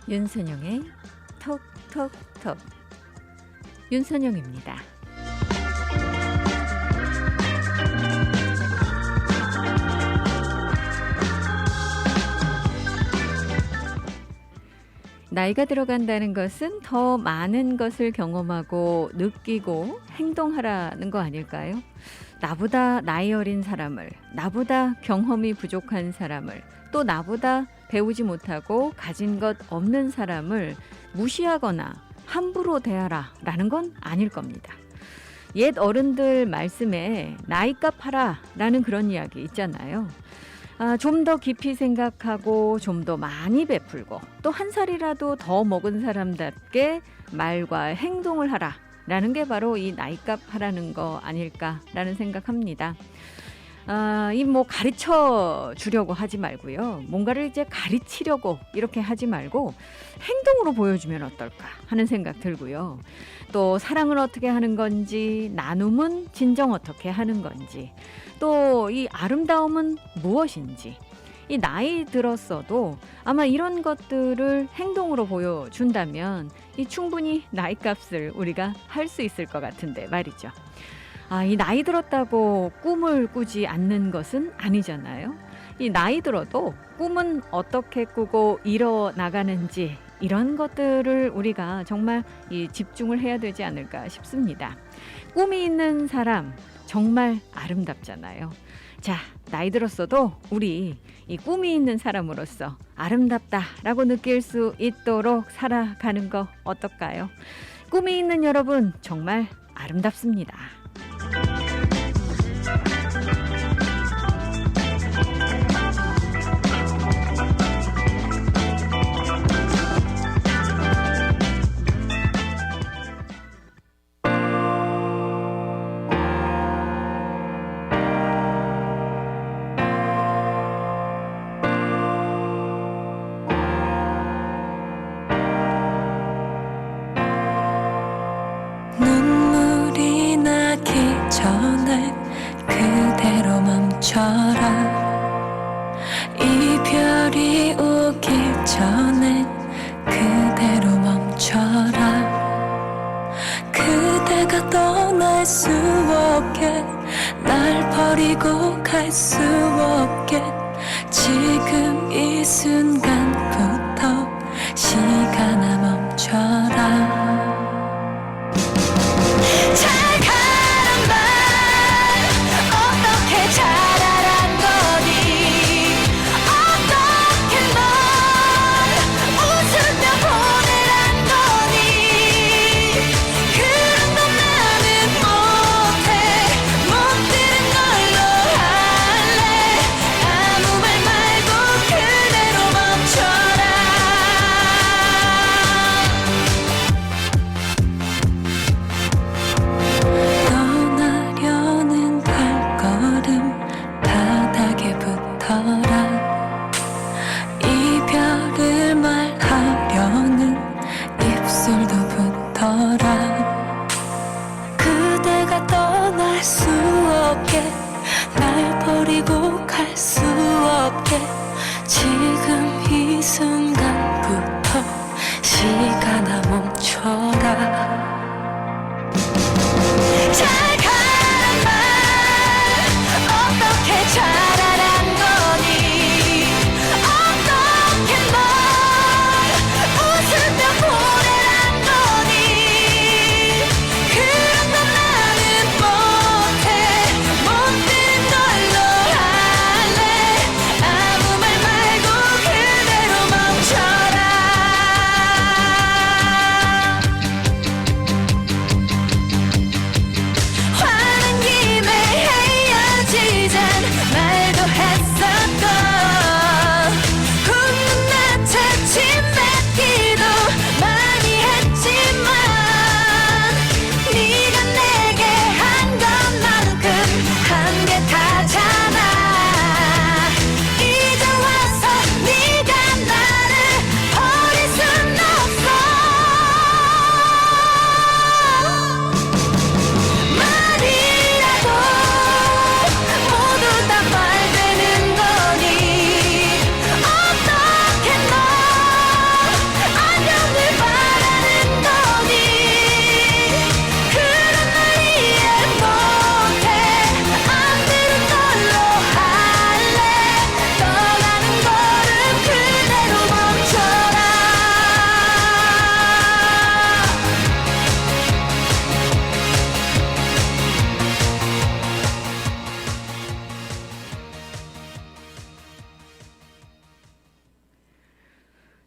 윤선영의 톡톡톡. 윤선영입니다. 나이가 들어간다는 것은 더 많은 것을 경험하고 느끼고 행동하라는 거 아닐까요? 나보다 나이 어린 사람을, 나보다 경험이 부족한 사람을, 또 나보다 배우지 못하고 가진 것 없는 사람을 무시하거나 함부로 대하라 라는 건 아닐 겁니다. 옛 어른들 말씀에 나이값 하라 라는 그런 이야기 있잖아요. 좀 더 깊이 생각하고 좀 더 많이 베풀고 또 한 살이라도 더 먹은 사람답게 말과 행동을 하라 라는 게 바로 이 나이값 하라는 거 아닐까라는 생각합니다. 가르쳐 주려고 하지 말고요. 뭔가를 이제 가르치려고 이렇게 하지 말고 행동으로 보여주면 어떨까 하는 생각 들고요. 또 사랑은 어떻게 하는 건지, 나눔은 진정 어떻게 하는 건지, 또 이 아름다움은 무엇인지, 이 나이 들었어도 아마 이런 것들을 행동으로 보여준다면 이 충분히 나이값을 우리가 할 수 있을 것 같은데 말이죠. 이 나이 들었다고 꿈을 꾸지 않는 것은 아니잖아요. 이 나이 들어도 꿈은 어떻게 꾸고 이뤄 나가는지 이런 것들을 우리가 정말 집중을 해야 되지 않을까 싶습니다. 꿈이 있는 사람 정말 아름답잖아요. 자, 나이 들었어도 우리 이 꿈이 있는 사람으로서 아름답다라고 느낄 수 있도록 살아가는 거 어떨까요? 꿈이 있는 여러분 정말 아름답습니다. 눈물이 나기 전에 그대로 멈춰라. 이별이 오기 전에 그대로 멈춰라. 그대가 떠날 수 없게, 날 버리고 갈 수 없게, 지금 이 순간부터 시간아 멈춰라. 잘 가란 말 어떻게 잘하란 거니, 어떻게 널 웃으며 보내란 거니. 그런 건 나는 못해, 못 들은 걸로 할래. 아무 말 말고 그대로 멈춰라. 떠나려는 발걸음 바닥에 붙어라. 이별을 말하려는 입술도 붙어라. 그대가 떠날 수 없게, 날 버리고 갈 수 없게, 지금 이 순간부터 시간아 멈춰라. 잘 가란 말 어떻게 잘하란 거니,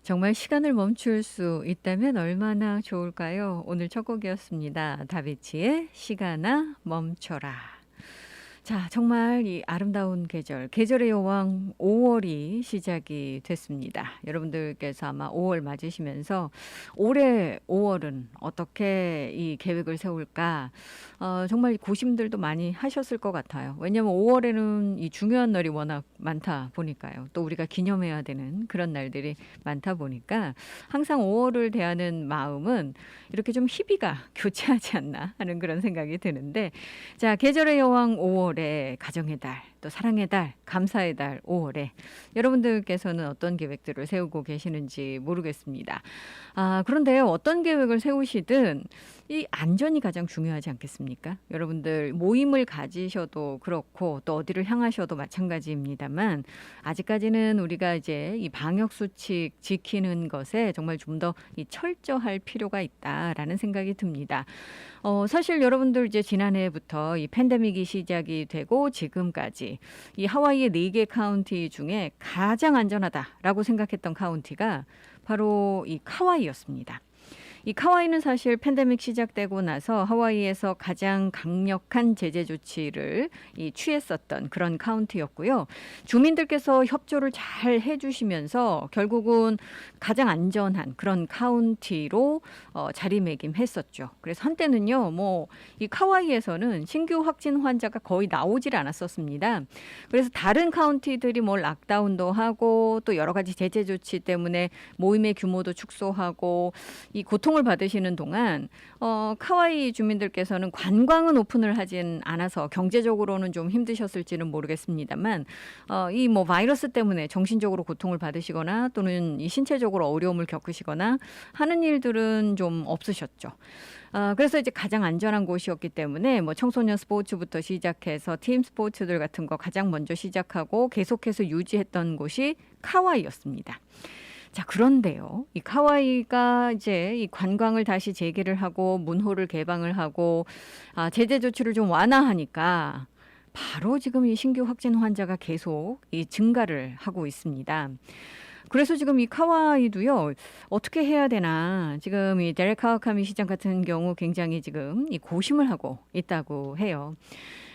정말 시간을 멈출 수 있다면 얼마나 좋을까요? 오늘 첫 곡이었습니다. 다비치의 시간아 멈춰라. 자, 정말 이 아름다운 계절의 여왕 5월이 시작이 됐습니다. 여러분들께서 아마 5월 맞으시면서 올해 5월은 어떻게 이 계획을 세울까? 정말 고심들도 많이 하셨을 것 같아요. 왜냐하면 5월에는 이 중요한 날이 워낙 많다 보니까요. 또 우리가 기념해야 되는 그런 날들이 많다 보니까 항상 5월을 대하는 마음은 이렇게 좀 희비가 교차하지 않나 하는 그런 생각이 드는데, 자, 계절의 여왕 5월에 가정의 달, 또 사랑의 달, 감사의 달 5월에 여러분들께서는 어떤 계획들을 세우고 계시는지 모르겠습니다. 그런데요, 어떤 계획을 세우시든 이 안전이 가장 중요하지 않겠습니까? 여러분들 모임을 가지셔도 그렇고 또 어디를 향하셔도 마찬가지입니다만, 아직까지는 우리가 이제 이 방역 수칙 지키는 것에 정말 좀 더 이 철저할 필요가 있다라는 생각이 듭니다. 사실 여러분들 이제 지난해부터 이 팬데믹이 시작이 되고 지금까지 이 하와이의 4개 카운티 중에 가장 안전하다라고 생각했던 카운티가 바로 이 카와이였습니다. 이 카와이는 사실 팬데믹 시작되고 나서 하와이에서 가장 강력한 제재 조치를 취했었던 그런 카운티였고요. 주민들께서 협조를 잘 해주시면서 결국은 가장 안전한 그런 카운티로 자리매김했었죠. 그래서 한때는요, 이 카와이에서는 신규 확진 환자가 거의 나오질 않았었습니다. 그래서 다른 카운티들이 락다운도 하고 또 여러 가지 제재 조치 때문에 모임의 규모도 축소하고 이 고통을 받으시는 동안 카와이 주민들께서는 관광은 오픈을 하진 않아서 경제적으로는 좀 힘드셨을지는 모르겠습니다만, 이 바이러스 때문에 정신적으로 고통을 받으시거나 또는 이 신체적으로 어려움을 겪으시거나 하는 일들은 좀 없으셨죠. 그래서 이제 가장 안전한 곳이었기 때문에 청소년 스포츠부터 시작해서 팀 스포츠들 같은 거 가장 먼저 시작하고 계속해서 유지했던 곳이 카와이였습니다. 자, 그런데요, 이 카와이가 이제 이 관광을 다시 재개를 하고 문호를 개방을 하고 제재 조치를 좀 완화하니까 바로 지금 이 신규 확진 환자가 계속 이 증가를 하고 있습니다. 그래서 지금 이 카와이도요, 어떻게 해야 되나, 지금 이 데렉 카와카미 시장 같은 경우 굉장히 지금 이 고심을 하고 있다고 해요.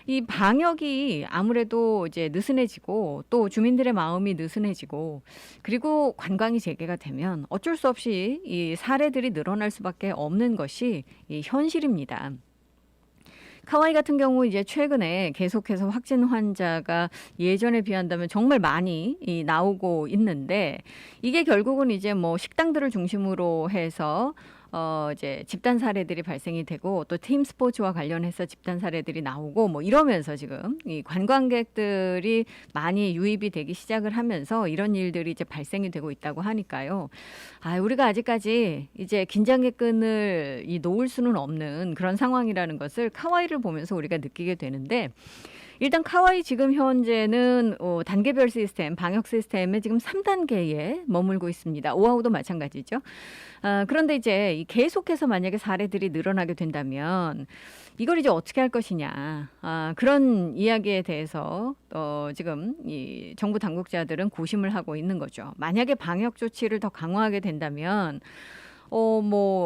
이 방역이 아무래도 이제 느슨해지고 또 주민들의 마음이 느슨해지고 그리고 관광이 재개가 되면 어쩔 수 없이 이 사례들이 늘어날 수밖에 없는 것이 이 현실입니다. 카와이 같은 경우 이제 최근에 계속해서 확진 환자가 예전에 비한다면 정말 많이 나오고 있는데, 이게 결국은 이제 식당들을 중심으로 해서 이제 집단 사례들이 발생이 되고 또 팀 스포츠와 관련해서 집단 사례들이 나오고 이러면서 지금 이 관광객들이 많이 유입이 되기 시작을 하면서 이런 일들이 이제 발생이 되고 있다고 하니까요. 우리가 아직까지 이제 긴장의 끈을 놓을 수는 없는 그런 상황이라는 것을 카와이를 보면서 우리가 느끼게 되는데, 일단 카와이 지금 현재는 단계별 시스템, 방역 시스템에 지금 3단계에 머물고 있습니다. 오아후도 마찬가지죠. 그런데 이제 계속해서 만약에 사례들이 늘어나게 된다면 이걸 이제 어떻게 할 것이냐, 그런 이야기에 대해서 지금 이 정부 당국자들은 고심을 하고 있는 거죠. 만약에 방역 조치를 더 강화하게 된다면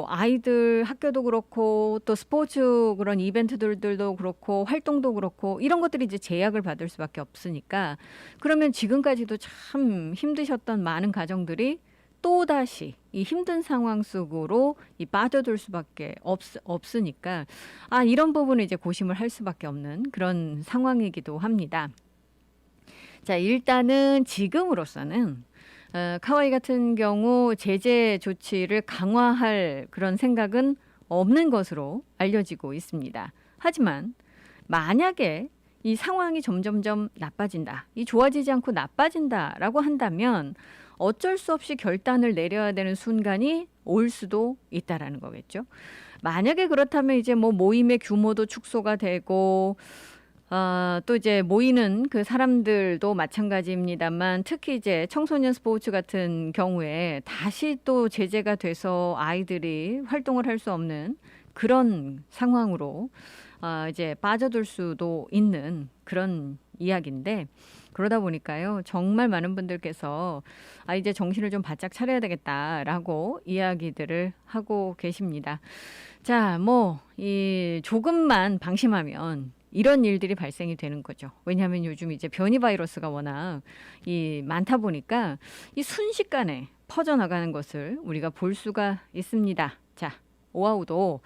아이들 학교도 그렇고 또 스포츠 그런 이벤트들도 그렇고 활동도 그렇고 이런 것들이 이제 제약을 받을 수밖에 없으니까, 그러면 지금까지도 참 힘드셨던 많은 가정들이 또다시 이 힘든 상황 속으로 빠져들 수밖에 없으니까 이런 부분을 이제 고심을 할 수밖에 없는 그런 상황이기도 합니다. 자, 일단은 지금으로서는 카와이 같은 경우 제재 조치를 강화할 그런 생각은 없는 것으로 알려지고 있습니다. 하지만 만약에 이 상황이 점점점 나빠진다, 이 좋아지지 않고 나빠진다라고 한다면 어쩔 수 없이 결단을 내려야 되는 순간이 올 수도 있다라는 거겠죠. 만약에 그렇다면 이제 모임의 규모도 축소가 되고 또 이제 모이는 그 사람들도 마찬가지입니다만, 특히 이제 청소년 스포츠 같은 경우에 다시 또 제재가 돼서 아이들이 활동을 할 수 없는 그런 상황으로 이제 빠져들 수도 있는 그런 이야기인데, 그러다 보니까요. 정말 많은 분들께서 이제 정신을 좀 바짝 차려야 되겠다라고 이야기들을 하고 계십니다. 자, 이 조금만 방심하면 이런 일들이 발생이 되는 거죠. 왜냐하면 요즘 이제 변이 바이러스가 워낙 많다 보니까 이 순식간에 퍼져나가는 것을 우리가 볼 수가 있습니다. 자, 오하우도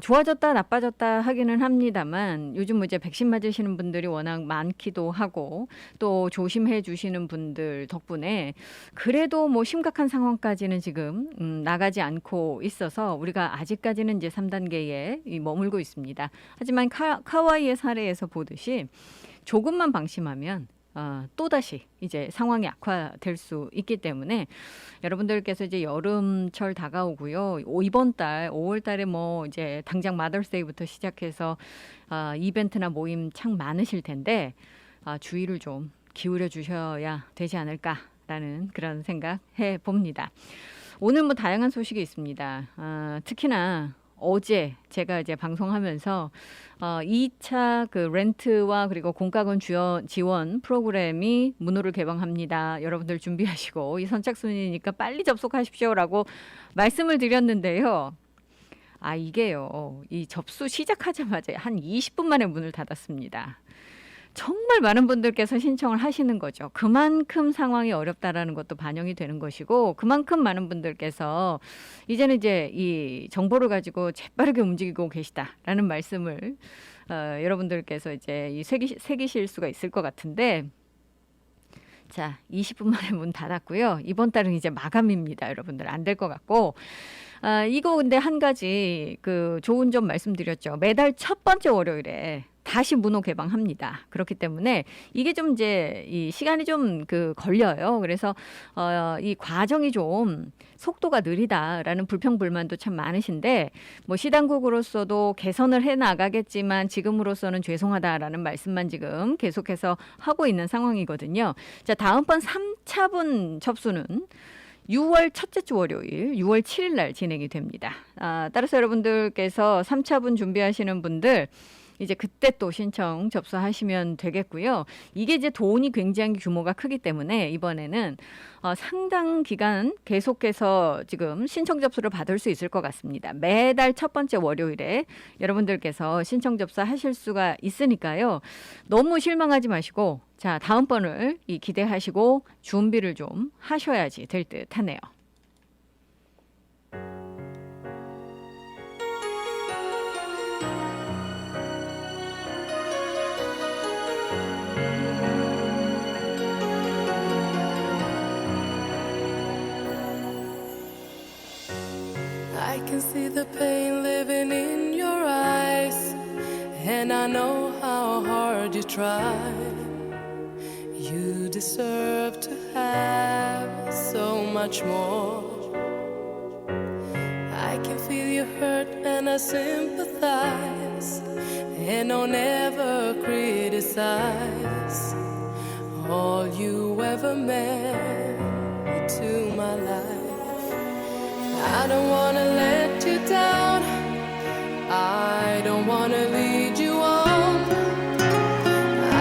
좋아졌다 나빠졌다 하기는 합니다만 요즘 이제 백신 맞으시는 분들이 워낙 많기도 하고 또 조심해 주시는 분들 덕분에 그래도 심각한 상황까지는 지금 나가지 않고 있어서 우리가 아직까지는 이제 3단계에 머물고 있습니다. 하지만 카와이의 사례에서 보듯이 조금만 방심하면 또다시 이제 상황이 악화될 수 있기 때문에 여러분들께서 이제 여름철 다가오고요. 이번 달 5월 달에 이제 당장 마더스데이부터 시작해서 이벤트나 모임 참 많으실 텐데 주의를 좀 기울여 주셔야 되지 않을까라는 그런 생각 해 봅니다. 오늘 다양한 소식이 있습니다. 특히나 어제 제가 이제 방송하면서 2차 그 렌트와 그리고 공과금 지원 프로그램이 문호를 개방합니다. 여러분들 준비하시고 이 선착순이니까 빨리 접속하십시오라고 말씀을 드렸는데요. 이게요. 이 접수 시작하자마자 한 20분 만에 문을 닫았습니다. 정말 많은 분들께서 신청을 하시는 거죠. 그만큼 상황이 어렵다라는 것도 반영이 되는 것이고 그만큼 많은 분들께서 이제는 이제 이 정보를 가지고 재빠르게 움직이고 계시다라는 말씀을 여러분들께서 이제 새기실 수가 있을 것 같은데 자, 20분 만에 문 닫았고요. 이번 달은 이제 마감입니다. 여러분들 안 될 것 같고 이거 근데 한 가지 그 좋은 점 말씀드렸죠. 매달 첫 번째 월요일에 다시 문호 개방합니다. 그렇기 때문에 이게 좀 이제 이 시간이 좀 걸려요. 그래서 이 과정이 좀 속도가 느리다라는 불평불만도 참 많으신데 시당국으로서도 개선을 해 나가겠지만 지금으로서는 죄송하다라는 말씀만 지금 계속해서 하고 있는 상황이거든요. 자, 다음번 3차분 접수는 6월 첫째 주 월요일 6월 7일 날 진행이 됩니다. 따라서 여러분들께서 3차분 준비하시는 분들 이제 그때 또 신청 접수하시면 되겠고요. 이게 이제 돈이 굉장히 규모가 크기 때문에 이번에는 상당 기간 계속해서 지금 신청 접수를 받을 수 있을 것 같습니다. 매달 첫 번째 월요일에 여러분들께서 신청 접수하실 수가 있으니까요. 너무 실망하지 마시고 자, 다음번을 기대하시고 준비를 좀 하셔야지 될 듯 하네요. I can see the pain living in your eyes, and I know how hard you try. You deserve to have so much more. I can feel your hurt and I sympathize, and I'll never criticize all you ever meant to my life. I don't wanna let you down, I don't wanna lead you on,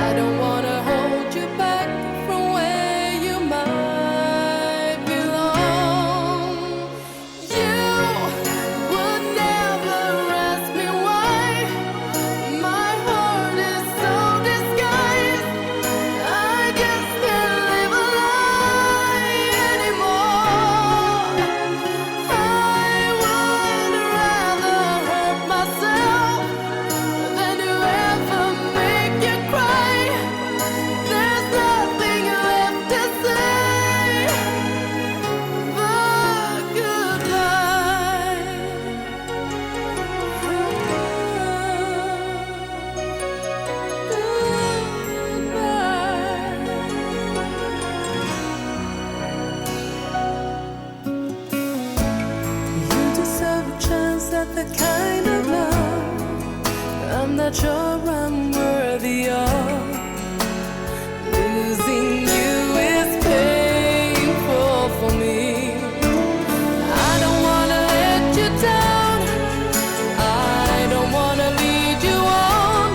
I don't wanna hold you back from where you might belong. You would never ask me why my heart is so disguised. I just can't live a lie anymore. I would rather hurt myself than to ever make you cry. There's nothing left to say but goodbye. You deserve a chance at the kind of love I'm not sure I'm worthy of. Losing you is painful for me. I don't wanna let you down, I don't wanna lead you on,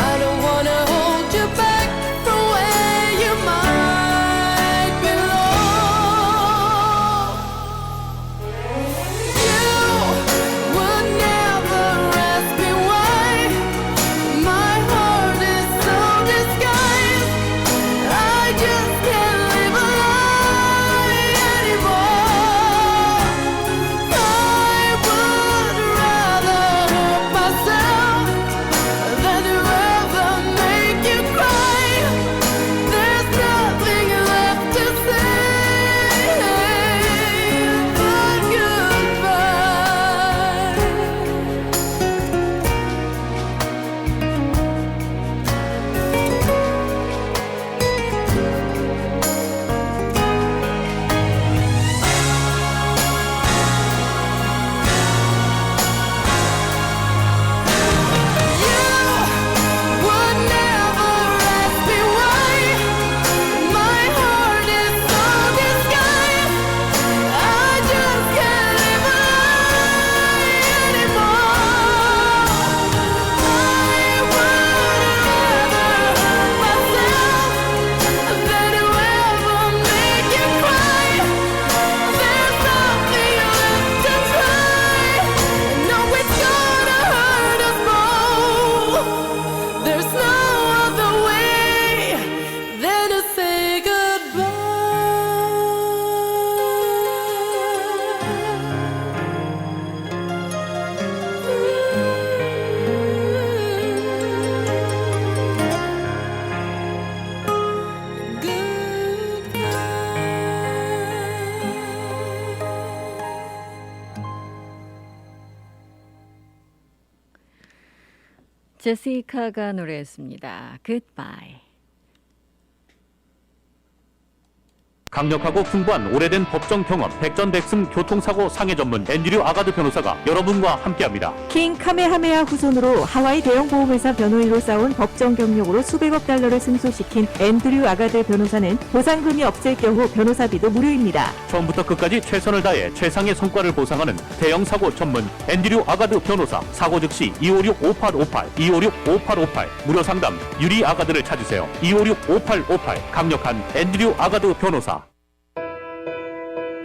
I don't wanna hold you back from 제시카가 노래했습니다. Goodbye. 강력하고 풍부한 오래된 법정 경험, 백전백승 교통사고 상해 전문 앤드류 아가드 변호사가 여러분과 함께합니다. 킹 카메하메하 후손으로 하와이 대형 보험회사 변호인으로 쌓은 법정 경력으로 수백억 달러를 승소시킨 앤드류 아가드 변호사는 보상금이 없을 경우 변호사비도 무료입니다. 처음부터 끝까지 최선을 다해 최상의 성과를 보상하는 대형 사고 전문 앤드류 아가드 변호사. 사고 즉시 256-5858, 256-5858 무료 상담 유리 아가드를 찾으세요. 256-5858 강력한 앤드류 아가드 변호사.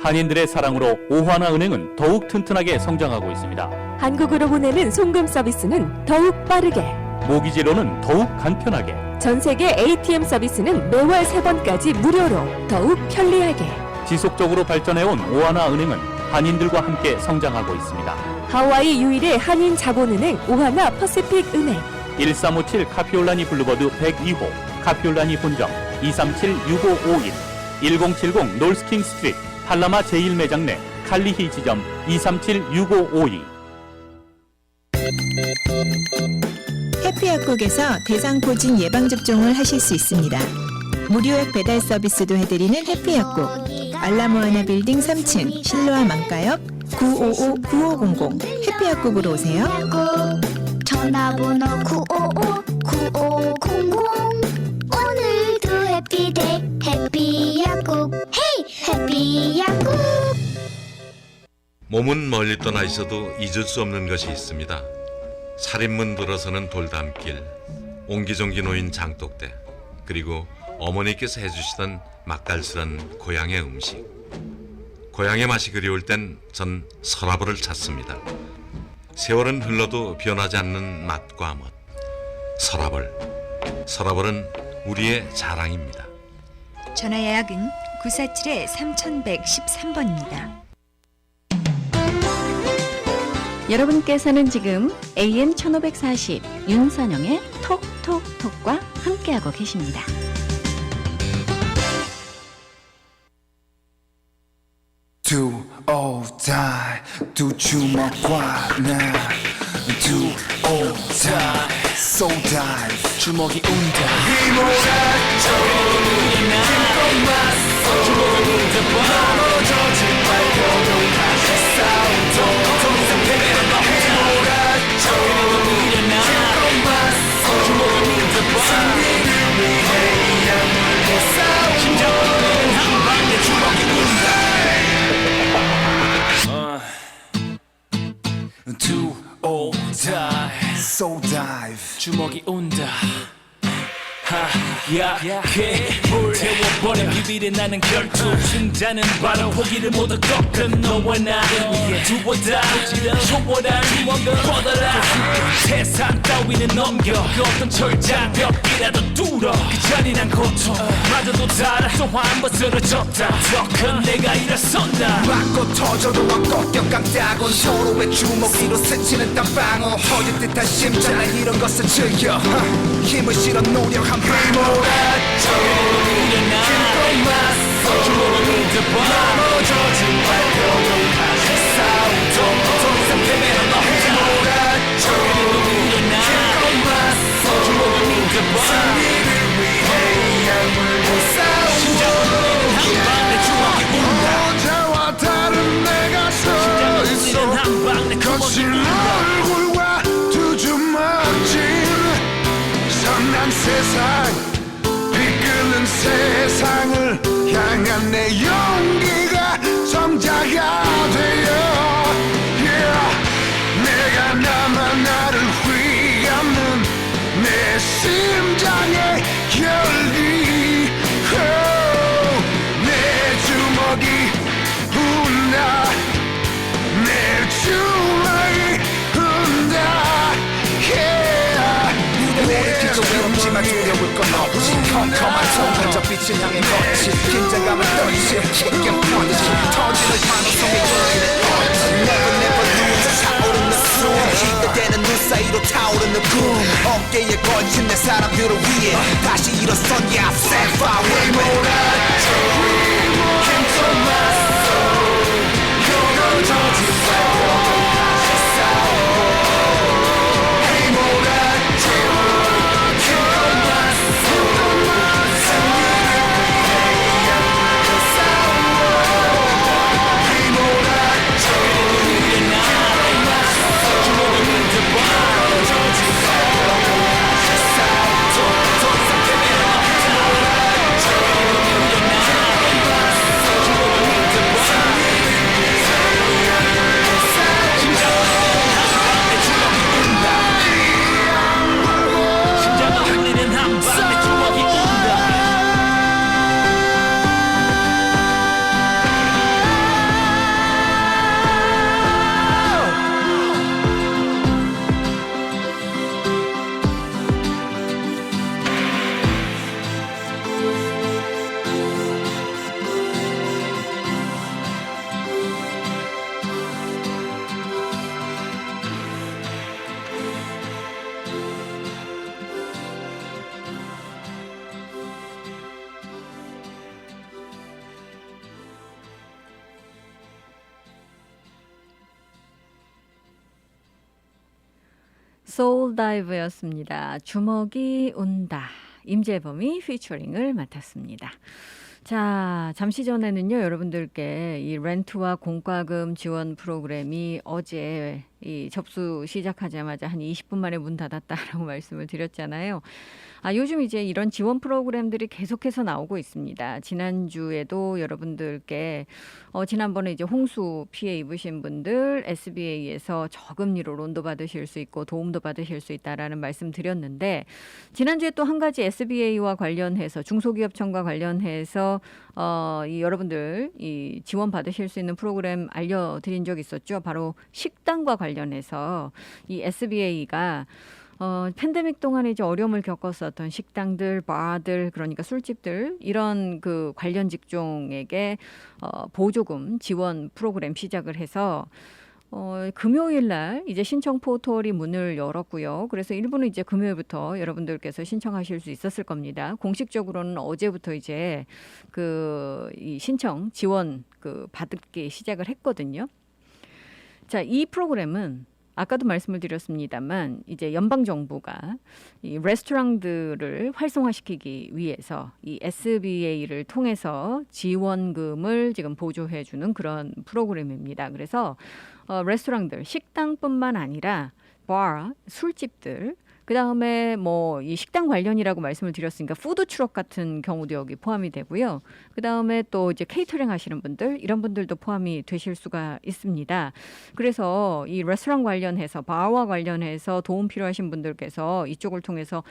한인들의 사랑으로 오하나은행은 더욱 튼튼하게 성장하고 있습니다. 한국으로 보내는 송금 서비스는 더욱 빠르게, 모기지로는 더욱 간편하게, 전 세계 ATM 서비스는 매월 3번까지 무료로 더욱 편리하게. 지속적으로 발전해온 오하나은행은 한인들과 함께 성장하고 있습니다. 하와이 유일의 한인 자본은행 오하나 퍼시픽 은행. 1357 카피올라니 블루버드 102호 카피올라니 본점 237-6551 1070 놀스킹 스트리트 팔라마 제1매장 내 칼리히 지점 237-6552. 해피약국에서 대상포진 예방접종을 하실 수 있습니다. 무료약 배달 서비스도 해드리는 해피약국. 알라모아나 빌딩 3층 실로아 망가역 955-9500 해피약국으로 오세요. 전화번호 955-9500 오늘도 해피데이 해피약국 헤이 해피약국. 몸은 멀리 떠나 있어도 잊을 수 없는 것이 있습니다. 살인문 들어서는 돌담길, 옹기종기 놓인 장독대, 그리고 어머니께서 해주시던 맛깔스런 고향의 음식. 고향의 맛이 그리울 땐 전 서라벌을 찾습니다. 세월은 흘러도 변하지 않는 맛과 멋. 서라벌은 우리의 자랑입니다. 전화 예약은 947-3113번입니다. 여러분께서는 지금 AM 1540 윤선영의 톡톡톡과 함께하고 계십니다. 두 오다 두 주먹과 나두 오다 쏘다 주먹이 운다 휘몰아쳐 힘껏 맞서 주먹을 운다 넘어져지 말고 다시 싸우도 더 이상 패배는 너 휘몰아쳐 힘껏 맞서 주먹을 운다 승리를 위해 약물고 싸우고 심장은 한 방에 주먹이 운다 Do or die, so dive. 주먹이 온다. 야해 태워버린 비비리 나는 결투 승자는 바로 포기를 모두 꺾은 너와 나 Do or die 초월한 주먹을 뻗어라 세상 따위는 넘겨 그 어떤 철장벽이라도 뚫어 그 잔인한 고통 마저도 달아 또 한 번 쓰러졌다 더 큰 내가 일어선다 맞고 터져도 꺾여 깡따군 서로의 주먹 위로 스치는 땀방울 허짓 듯한 심장 이런 것을 즐겨 힘을 실어 노력한 휘몰아쳐 힘껏 맞서 주먹을 흔들어 넘어져지 말고 다시 싸우도 더 이상 패배는 너 휘몰아쳐 힘껏 맞서 주먹을 흔들어 승리를 위해 약물고 싸우고 심장은 한 방에 주먹이 운다 어제와 다른 내가 서 있어 거친 얼굴과 두 주먹진 선한 세상 이끄는 세상을 향한 내 용기가 성자가 되어 내가 나만 나를 휘감는 내 심장의 열기 내 주먹이 운다 내 주먹이 운다 오래기도 외롭지만 두려울 건 없지 컴컴한 손 저 빛을 향해 걷지 긴장감을 떨치 힘겨 펀치 터지는 환호성에 걸리는 펀치 Never never lose 차오르는 숨 기대되는 눈 사이로 타오르는 꿈 어깨에 걸친 내 사람들을 위해 다시 일어선 Yeah I stand fire 휘몰아쳐 힘껏 맞서 넘어져지 말고 다시 싸우고 휘몰아쳐 소울 다이브였습니다. 주먹이 온다. 임재범이 피처링을 맡았습니다. 자, 잠시 전에는요, 여러분들께 이 렌트와 공과금 지원 프로그램이 어제 이 접수 시작하자마자 한 20분 만에 문 닫았다라고 말씀을 드렸잖아요. 요즘 이제 이런 지원 프로그램들이 계속해서 나오고 있습니다. 지난주에도 여러분들께 지난번에 이제 홍수 피해 입으신 분들 SBA에서 저금리로 론도 받으실 수 있고 도움도 받으실 수 있다라는 말씀 드렸는데, 지난주에 또 한 가지 SBA와 관련해서 중소기업청과 관련해서 이 여러분들 이 지원 받으실 수 있는 프로그램 알려드린 적 있었죠. 바로 식당과 관련해서 이 SBA가 팬데믹 동안에 이제 어려움을 겪었었던 식당들, 바들, 그러니까 술집들, 이런 그 관련 직종에게 보조금 지원 프로그램 시작을 해서 금요일 날 이제 신청 포털이 문을 열었고요. 그래서 일부는 이제 금요일부터 여러분들께서 신청하실 수 있었을 겁니다. 공식적으로는 어제부터 이제 이 신청 지원 받기 시작을 했거든요. 자, 이 프로그램은 아까도 말씀을 드렸습니다만 이제 연방 정부가 이 레스토랑들을 활성화시키기 위해서 이 SBA를 통해서 지원금을 지금 보조해 주는 그런 프로그램입니다. 그래서 레스토랑들, 식당뿐만 아니라 바, 술집들, 그다음에 뭐 이 식당 관련이라고 말씀을 드렸으니까 푸드 트럭 같은 경우도 여기 포함이 되고요. 그다음에 또 이제 케이터링 하시는 분들, 이런 분들도 포함이 되실 수가 있습니다. 그래서 이 레스토랑 관련해서 바와 관련해서 도움 필요하신 분들께서 이쪽을 통해서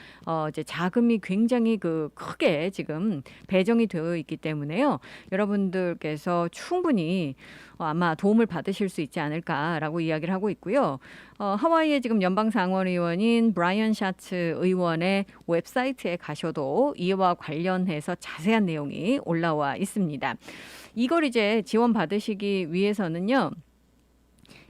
이제 자금이 굉장히 크게 지금 배정이 되어 있기 때문에요. 여러분들께서 충분히 아마 도움을 받으실 수 있지 않을까라고 이야기를 하고 있고요. 하와이의 지금 연방상원의원인 브라이언 샤츠 의원의 웹사이트에 가셔도 이와 관련해서 자세한 내용이 올라와 있습니다. 이걸 이제 지원 받으시기 위해서는요.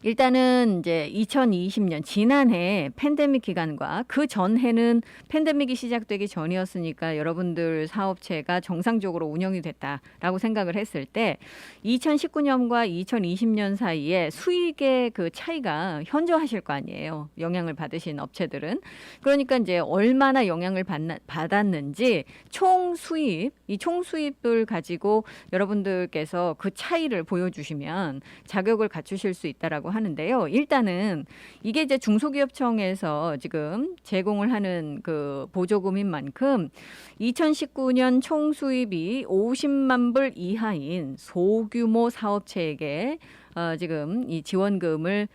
일단은 이제 2020년 지난해 팬데믹 기간과 그 전해는 팬데믹이 시작되기 전이었으니까 여러분들 사업체가 정상적으로 운영이 됐다라고 생각을 했을 때 2019년과 2020년 사이에 수익의 그 차이가 현저하실 거 아니에요. 영향을 받으신 업체들은. 그러니까 이제 얼마나 영향을 받았는지 총 수입, 이 총 수입을 가지고 여러분들께서 그 차이를 보여주시면 자격을 갖추실 수 있다라고 하는데요. 일단은 이게 이제 중소기업청에서 지금 제공을 하는 그 보조금인 만큼 2019년 총 수입이 50만 불 이하인 소규모 사업체에게 지금 이 지원금을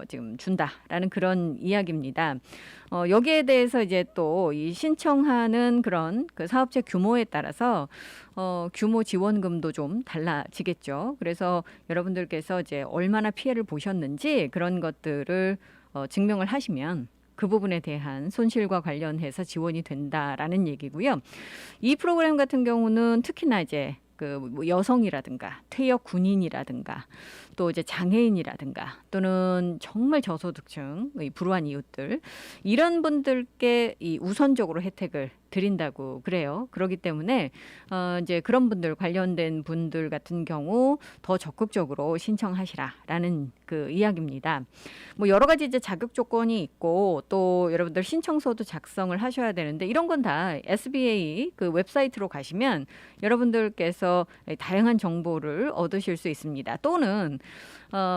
지금 준다라는 그런 이야기입니다. 여기에 대해서 이제 또 이 신청하는 그런 그 사업체 규모에 따라서 규모 지원금도 좀 달라지겠죠. 그래서 여러분들께서 이제 얼마나 피해를 보셨는지 그런 것들을 증명을 하시면 그 부분에 대한 손실과 관련해서 지원이 된다라는 얘기고요. 이 프로그램 같은 경우는 특히나 이제 뭐 여성이라든가 퇴역 군인이라든가 또 이제 장애인이라든가 또는 정말 저소득층, 불우한 이웃들, 이런 분들께 이 우선적으로 혜택을 드린다고 그래요. 그렇기 때문에 이제 그런 분들, 관련된 분들 같은 경우 더 적극적으로 신청하시라라는 그 이야기입니다. 뭐 여러 가지 이제 자격 조건이 있고 또 여러분들 신청서도 작성을 하셔야 되는데 이런 건 다 SBA 그 웹사이트로 가시면 여러분들께서 다양한 정보를 얻으실 수 있습니다. 또는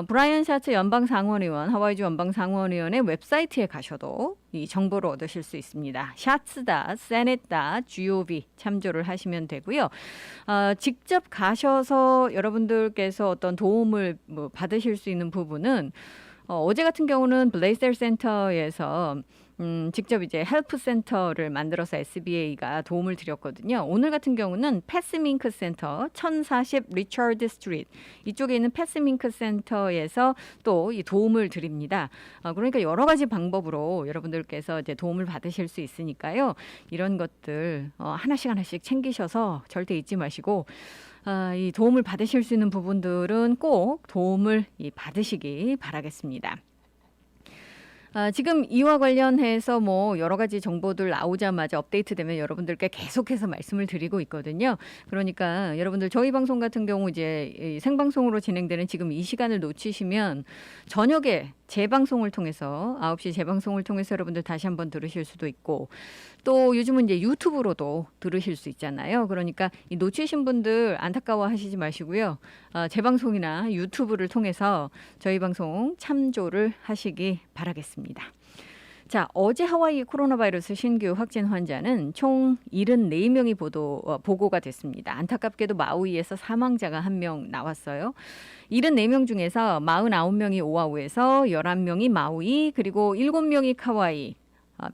브라이언 샤츠 연방상원의원, 하와이주 연방상원의원의 웹사이트에 가셔도 이 정보를 얻으실 수 있습니다. 샤츠.senate.gov 참조를 하시면 되고요. 직접 가셔서 여러분들께서 어떤 도움을 받으실 수 있는 부분은 어제 같은 경우는 블레이셀 센터에서 직접 이제 헬프 센터를 만들어서 SBA가 도움을 드렸거든요. 오늘 같은 경우는 패스밍크 센터 1040 리처드 스트리트 이쪽에 있는 패스밍크 센터에서 또 이 도움을 드립니다. 그러니까 여러 가지 방법으로 여러분들께서 이제 도움을 받으실 수 있으니까요. 이런 것들 하나씩 챙기셔서 절대 잊지 마시고 이 도움을 받으실 수 있는 부분들은 꼭 도움을 받으시기 바라겠습니다. 지금 이와 관련해서 뭐 여러 가지 정보들 나오자마자 업데이트되면 여러분들께 계속해서 말씀을 드리고 있거든요. 그러니까 여러분들 저희 방송 같은 경우 이제 생방송으로 진행되는 지금 이 시간을 놓치시면 저녁에 재방송을 통해서 9시 재방송을 통해서 여러분들 다시 한번 들으실 수도 있고 또 요즘은 이제 유튜브로도 들으실 수 있잖아요. 그러니까 이 놓치신 분들 안타까워하시지 마시고요. 재방송이나 유튜브를 통해서 저희 방송 참조를 하시기 바라겠습니다. 자, 어제 하와이 코로나 바이러스 신규 확진 환자는 총 74명이 보고가 됐습니다. 안타깝게도 마우이에서 사망자가 1명 나왔어요. 74명 중에서 49명이 오아후에서 11명이 마우이 그리고 7명이 카와이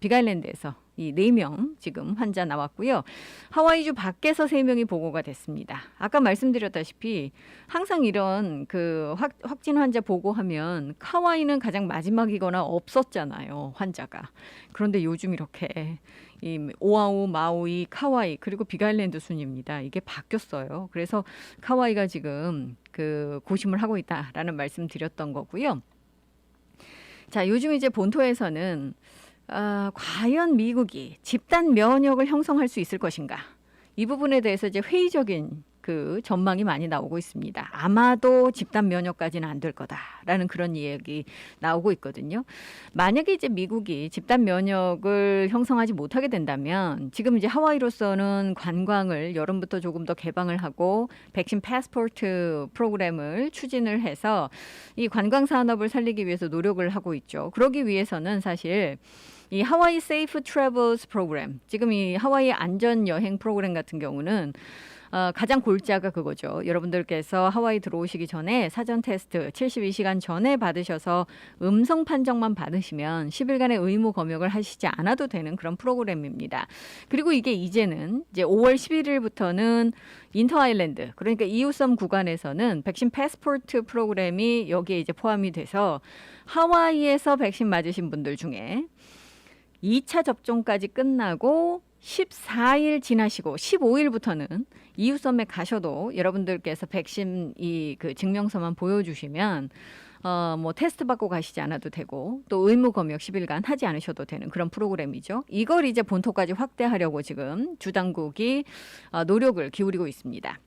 빅아일랜드에서 이 4명 지금 환자 나왔고요. 하와이주 밖에서 3명이 보고가 됐습니다. 아까 말씀드렸다시피 항상 이런 그 확진 환자 보고하면 카와이는 가장 마지막이거나 없었잖아요. 환자가. 그런데 요즘 이렇게 이 오아후, 마우이, 카와이 그리고 빅아일랜드 순입니다. 이게 바뀌었어요. 그래서 카와이가 지금 그 고심을 하고 있다라는 말씀 드렸던 거고요. 자, 요즘 이제 본토에서는 과연 미국이 집단 면역을 형성할 수 있을 것인가? 이 부분에 대해서 이제 회의적인 그 전망이 많이 나오고 있습니다. 아마도 집단 면역까지는 안 될 거다라는 그런 이야기 나오고 있거든요. 만약에 이제 미국이 집단 면역을 형성하지 못하게 된다면 지금 이제 하와이로서는 관광을 여름부터 조금 더 개방을 하고 백신 패스포트 프로그램을 추진을 해서 이 관광 산업을 살리기 위해서 노력을 하고 있죠. 그러기 위해서는 사실 이 하와이 세이프 트래블스 프로그램, 지금 이 하와이 안전 여행 프로그램 같은 경우는 가장 골자가 그거죠. 여러분들께서 하와이 들어오시기 전에 사전 테스트 72시간 전에 받으셔서 음성 판정만 받으시면 10일간의 의무 검역을 하시지 않아도 되는 그런 프로그램입니다. 그리고 이게 이제는 이제 5월 11일부터는 인터 아일랜드, 그러니까 이웃섬 구간에서는 백신 패스포트 프로그램이 여기에 이제 포함이 돼서 하와이에서 백신 맞으신 분들 중에 2차 접종까지 끝나고 14일 지나시고 15일부터는 이웃섬에 가셔도 여러분들께서 백신 그 증명서만 보여주시면 뭐 테스트 받고 가시지 않아도 되고 또 의무 검역 10일간 하지 않으셔도 되는 그런 프로그램이죠. 이걸 이제 본토까지 확대하려고 지금 주 당국이 노력을 기울이고 있습니다.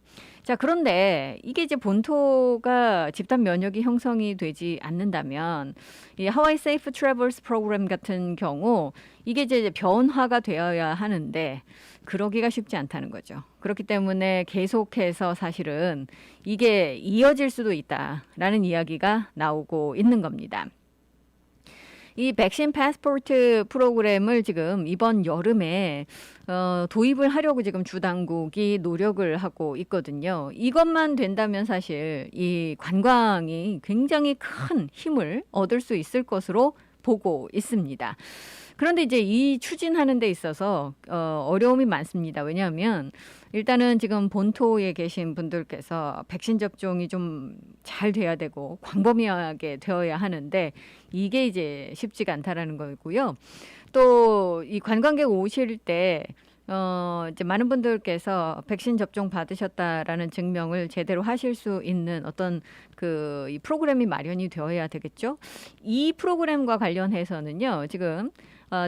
자, 그런데 이게 이제 본토가 집단 면역이 형성이 되지 않는다면 이 하와이 세이프 트래블스 프로그램 같은 경우 이게 이제 변화가 되어야 하는데 그러기가 쉽지 않다는 거죠. 그렇기 때문에 계속해서 사실은 이게 이어질 수도 있다라는 이야기가 나오고 있는 겁니다. 이 백신 패스포트 프로그램을 지금 이번 여름에 도입을 하려고 지금 주 당국이 노력을 하고 있거든요. 이것만 된다면 사실 이 관광이 굉장히 큰 힘을 얻을 수 있을 것으로 보고 있습니다. 그런데 이제 이 추진하는 데 있어서 어려움이 많습니다. 왜냐하면 일단은 지금 본토에 계신 분들께서 백신 접종이 좀 잘 돼야 되고 광범위하게 되어야 하는데 이게 이제 쉽지가 않다라는 거고요. 또 이 관광객 오실 때 이제 많은 분들께서 백신 접종 받으셨다라는 증명을 제대로 하실 수 있는 어떤 이 프로그램이 마련이 되어야 되겠죠. 이 프로그램과 관련해서는요, 지금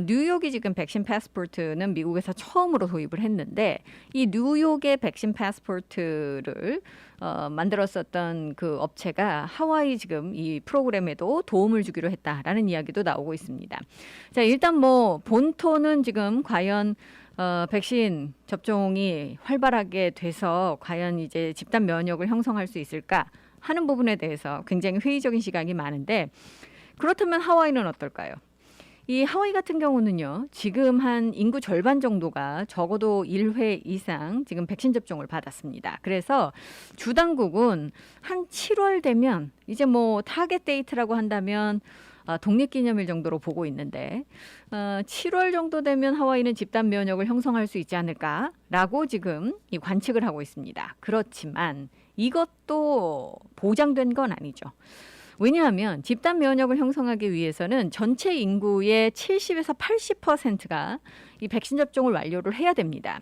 뉴욕이 지금 백신 패스포트는 미국에서 처음으로 도입을 했는데 이 뉴욕의 백신 패스포트를 만들었었던 그 업체가 하와이 지금 이 프로그램에도 도움을 주기로 했다라는 이야기도 나오고 있습니다. 자, 일단 뭐 본토는 지금 과연 백신 접종이 활발하게 돼서 과연 이제 집단 면역을 형성할 수 있을까 하는 부분에 대해서 굉장히 회의적인 시각이 많은데 그렇다면 하와이는 어떨까요? 이 하와이 같은 경우는요, 지금 한 인구 절반 정도가 적어도 1회 이상 지금 백신 접종을 받았습니다. 그래서 주 당국은 한 7월 되면 이제 뭐 타겟 데이트라고 한다면 독립기념일 정도로 보고 있는데 7월 정도 되면 하와이는 집단 면역을 형성할 수 있지 않을까라고 지금 이 관측을 하고 있습니다. 그렇지만 이것도 보장된 건 아니죠. 왜냐하면 집단 면역을 형성하기 위해서는 전체 인구의 70에서 80%가 이 백신 접종을 완료를 해야 됩니다.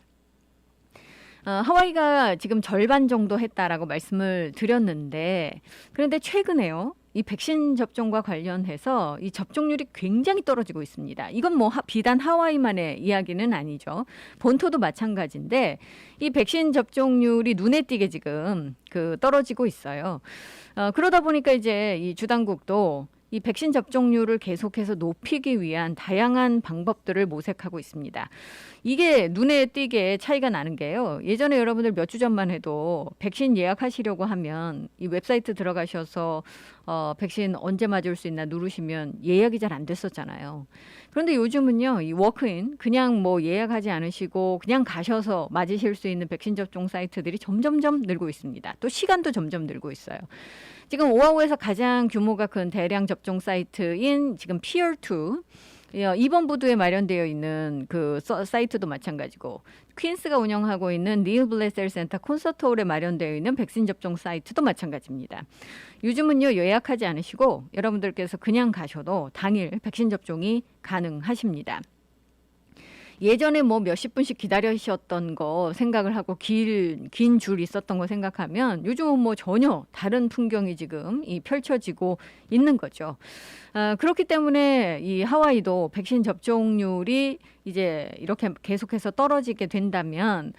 하와이가 지금 절반 정도 했다라고 말씀을 드렸는데 그런데 최근에요. 이 백신 접종과 관련해서 이 접종률이 굉장히 떨어지고 있습니다. 이건 뭐 비단 하와이만의 이야기는 아니죠. 본토도 마찬가지인데 이 백신 접종률이 눈에 띄게 지금 떨어지고 있어요. 그러다 보니까 이제 이 주당국도 이 백신 접종률을 계속해서 높이기 위한 다양한 방법들을 모색하고 있습니다. 이게 눈에 띄게 차이가 나는 게요. 예전에 여러분들 몇 주 전만 해도 백신 예약하시려고 하면 이 웹사이트 들어가셔서 백신 언제 맞을 수 있나 누르시면 예약이 잘 안 됐었잖아요. 그런데 요즘은요, 이 워크인 그냥 뭐 예약하지 않으시고 그냥 가셔서 맞으실 수 있는 백신 접종 사이트들이 점점점 늘고 있습니다. 또 시간도 점점 늘고 있어요. 지금 오하우에서 가장 규모가 큰 대량 접종 사이트인 지금 피어2 이번 부두에 마련되어 있는 그 사이트도 마찬가지고 퀸스가 운영하고 있는 닐 블레셀 센터 콘서트홀에 마련되어 있는 백신 접종 사이트도 마찬가지입니다. 요즘은요 예약하지 않으시고 여러분들께서 그냥 가셔도 당일 백신 접종이 가능하십니다. 예전에 뭐 몇십 분씩 기다리셨던 거 생각을 하고 긴 줄 있었던 거 생각하면 요즘은 뭐 전혀 다른 풍경이 지금 펼쳐지고 있는 거죠. 그렇기 때문에 이 하와이도 백신 접종률이 이제 이렇게 계속해서 떨어지게 된다면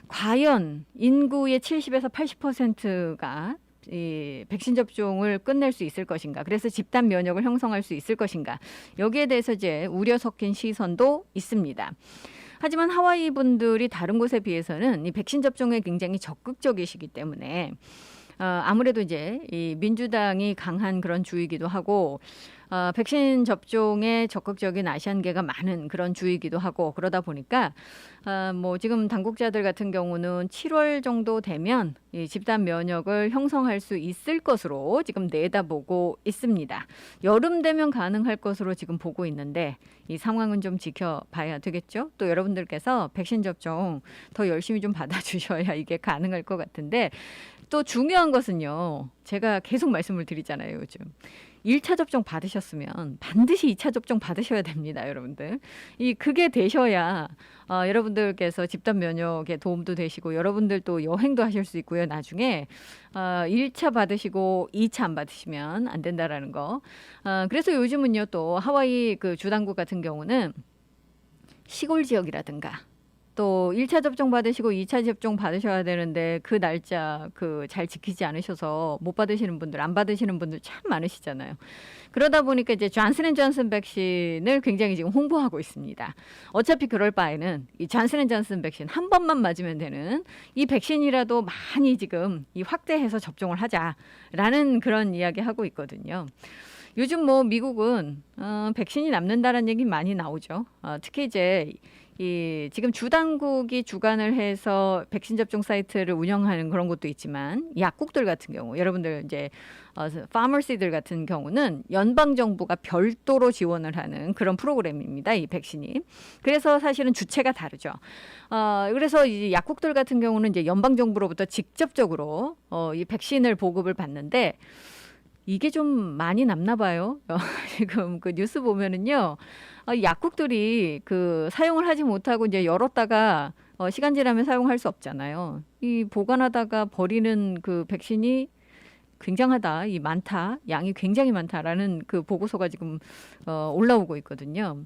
과연 인구의 70에서 80%가 이 백신 접종을 끝낼 수 있을 것인가? 그래서 집단 면역을 형성할 수 있을 것인가? 여기에 대해서 이제 우려 섞인 시선도 있습니다. 하지만 하와이 분들이 다른 곳에 비해서는 이 백신 접종에 굉장히 적극적이시기 때문에 아무래도 이제 이 민주당이 강한 그런 주이기도 하고 백신 접종에 적극적인 아시안계가 많은 그런 주이기도 하고 그러다 보니까 뭐 지금 당국자들 같은 경우는 7월 정도 되면 이 집단 면역을 형성할 수 있을 것으로 지금 내다보고 있습니다. 여름 되면 가능할 것으로 지금 보고 있는데 이 상황은 좀 지켜봐야 되겠죠. 또 여러분들께서 백신 접종 더 열심히 좀 받아주셔야 이게 가능할 것 같은데 또 중요한 것은요. 제가 계속 말씀을 드리잖아요. 요즘. 1차 접종 받으셨으면 반드시 2차 접종 받으셔야 됩니다. 여러분들. 그게 되셔야 여러분들께서 집단 면역에 도움도 되시고 여러분들 또 여행도 하실 수 있고요. 나중에 1차 받으시고 2차 안 받으시면 안 된다라는 거. 그래서 요즘은요. 또 하와이 그 주당국 같은 경우는 시골 지역이라든가 또 1차 접종 받으시고 2차 접종 받으셔야 되는데 그 날짜 잘 지키지 않으셔서 못 받으시는 분들, 안 받으시는 분들 참 많으시잖아요. 그러다 보니까 이제 존슨앤존슨 백신을 굉장히 지금 홍보하고 있습니다. 어차피 그럴 바에는 이 존슨앤존슨 백신 한 번만 맞으면 되는 이 백신이라도 많이 지금 확대해서 접종을 하자라는 그런 이야기 하고 있거든요. 요즘 뭐 미국은 백신이 남는다라는 얘기 많이 나오죠. 특히 이제 지금 주당국이 주관을 해서 백신 접종 사이트를 운영하는 그런 것도 있지만 약국들 같은 경우 여러분들 이제 파머시들 같은 경우는 연방 정부가 별도로 지원을 하는 그런 프로그램입니다. 이 백신이. 그래서 사실은 주체가 다르죠. 그래서 이 약국들 같은 경우는 이제 연방 정부로부터 직접적으로 이 백신을 보급을 받는데 이게 좀 많이 남나 봐요. 지금 그 뉴스 보면은요. 약국들이 사용을 하지 못하고 이제 열었다가 시간 지나면 사용할 수 없잖아요. 이 보관하다가 버리는 그 백신이 굉장하다, 많다, 양이 굉장히 많다라는 그 보고서가 지금 올라오고 있거든요.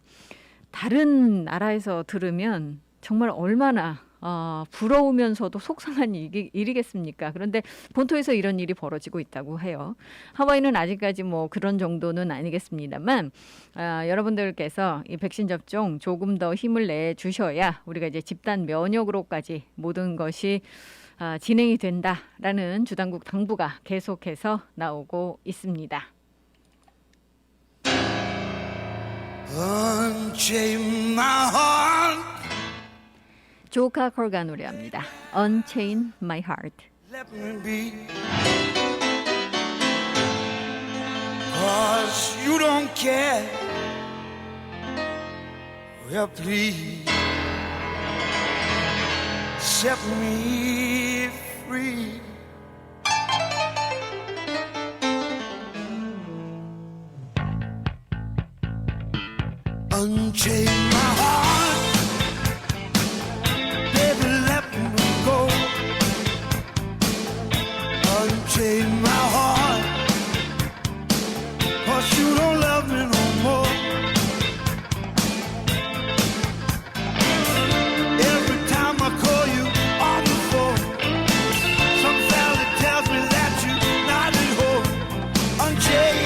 다른 나라에서 들으면 정말 얼마나 부러우면서도 속상한 일이겠습니까? 그런데 본토에서 이런 일이 벌어지고 있다고 해요. 하와이는 아직까지 뭐 그런 정도는 아니겠습니다만 여러분들께서 이 백신 접종 조금 더 힘을 내 주셔야 우리가 이제 집단 면역으로까지 모든 것이 진행이 된다라는 주당국 당부가 계속해서 나오고 있습니다. Unchain my heart. 조카 콜가 노래합니다. Unchain My Heart. Let me be. 'Cause you don't care. Well, please set me free. Unchain my heart. Baby, let me go. Unchain my heart. 'Cause you don't love me no more. Every time I call you on the phone, some valley tells me that you're not at home. Unchain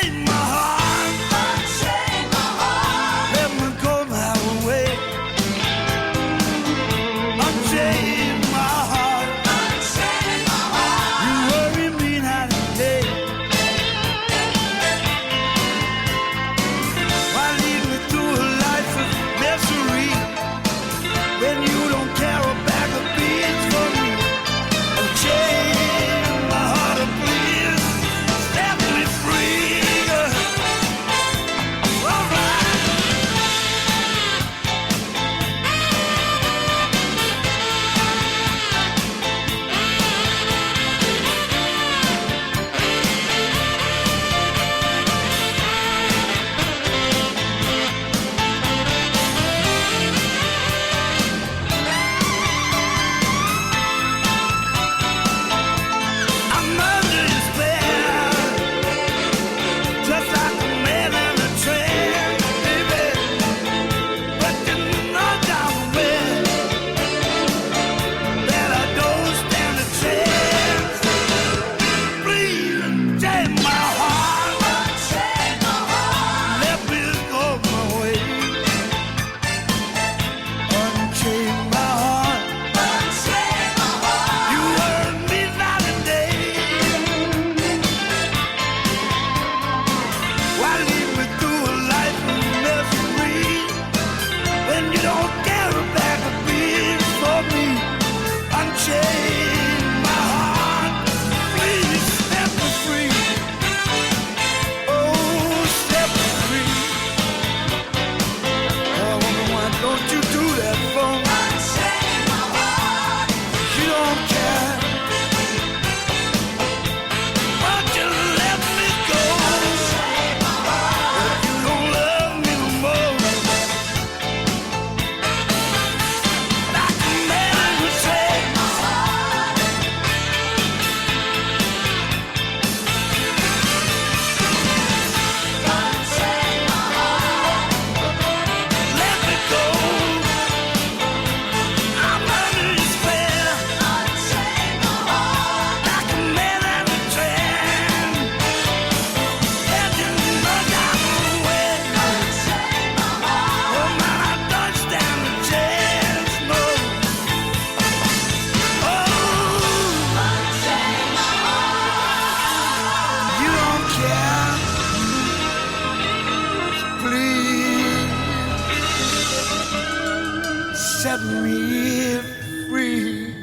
unchain my heart. Let me go my way. Unchain my heart. You worry me night and day. Why lead me through a life of misery when you don't care a bag of beans for me? Unchain my heart, please set me free. All right. I'm under your spell, just like a man in a trance, baby. But you know down well that I don't stand a chance. Please unchain my heart. Let me go my way. Unchain my heart. You hurt me night and day. Why lead me through a life of misery when you don't care a bag of beans for me? Unchain my heart, please set me free. Oh, set me free. Oh, woman, why don't you do that for me? You don't care. Won't you let me go? If you don't love me no more, like a man who said, let me go. I'm under your spell, like a man in a trance. And you know down the way, oh man, I don't stand a chance, no. Oh, you don't care. Please set me free.